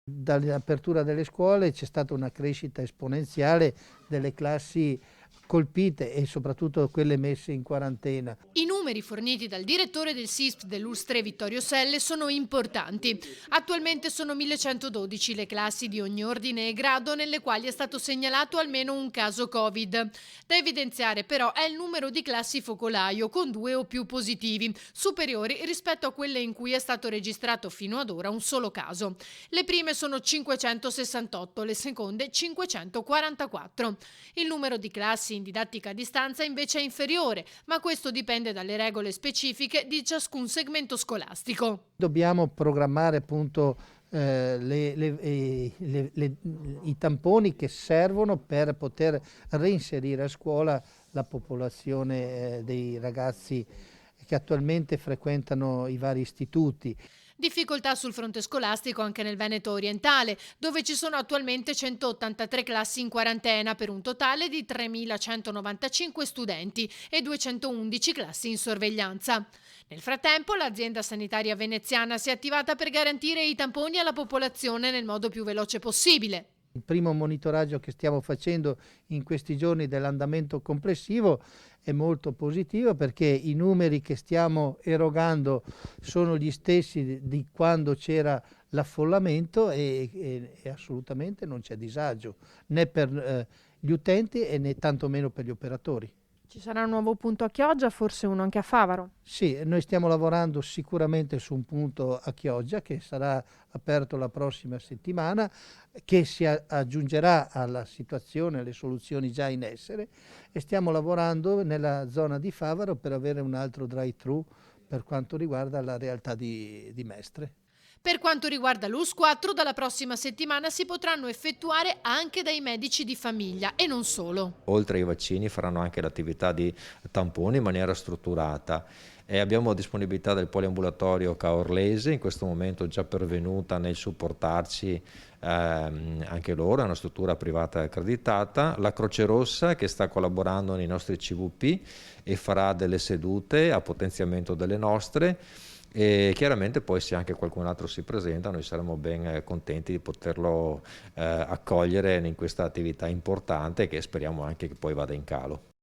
Dall'apertura delle scuole c'è stata una crescita esponenziale delle classi colpite e soprattutto quelle messe in quarantena. I numeri forniti dal direttore del SISP dell'Ustre Vittorio Selle sono importanti. Attualmente sono 1112 le classi di ogni ordine e grado nelle quali è stato segnalato almeno un caso Covid. Da evidenziare però è il numero di classi focolaio con 2 o più positivi, superiori rispetto a quelle in cui è stato registrato fino ad ora un solo caso. Le prime sono 568, le seconde 544. Il numero di classi in didattica a distanza invece è inferiore, ma questo dipende dalle regole specifiche di ciascun segmento scolastico. Dobbiamo programmare appunto i tamponi che servono per poter reinserire a scuola la popolazione dei ragazzi che attualmente frequentano i vari istituti. Difficoltà sul fronte scolastico anche nel Veneto orientale, dove ci sono attualmente 183 classi in quarantena per un totale di 3.195 studenti e 211 classi in sorveglianza. Nel frattempo, l'azienda sanitaria veneziana si è attivata per garantire i tamponi alla popolazione nel modo più veloce possibile. Il primo monitoraggio che stiamo facendo in questi giorni dell'andamento complessivo è molto positivo perché i numeri che stiamo erogando sono gli stessi di quando c'era l'affollamento e assolutamente non c'è disagio né per gli utenti e né tantomeno per gli operatori. Ci sarà un nuovo punto a Chioggia, forse uno anche a Favaro. Sì, noi stiamo lavorando sicuramente su un punto a Chioggia che sarà aperto la prossima settimana, che si aggiungerà alla situazione, alle soluzioni già in essere, e stiamo lavorando nella zona di Favaro per avere un altro drive-thru per quanto riguarda la realtà di Mestre. Per quanto riguarda l'US4, dalla prossima settimana si potranno effettuare anche dai medici di famiglia e non solo. Oltre ai vaccini faranno anche l'attività di tamponi in maniera strutturata. E abbiamo disponibilità del poliambulatorio Caorlese, in questo momento già pervenuta nel supportarci anche loro, è una struttura privata accreditata, la Croce Rossa che sta collaborando nei nostri CVP e farà delle sedute a potenziamento delle nostre. E chiaramente poi se anche qualcun altro si presenta noi saremo ben contenti di poterlo accogliere in questa attività importante che speriamo anche che poi vada in calo.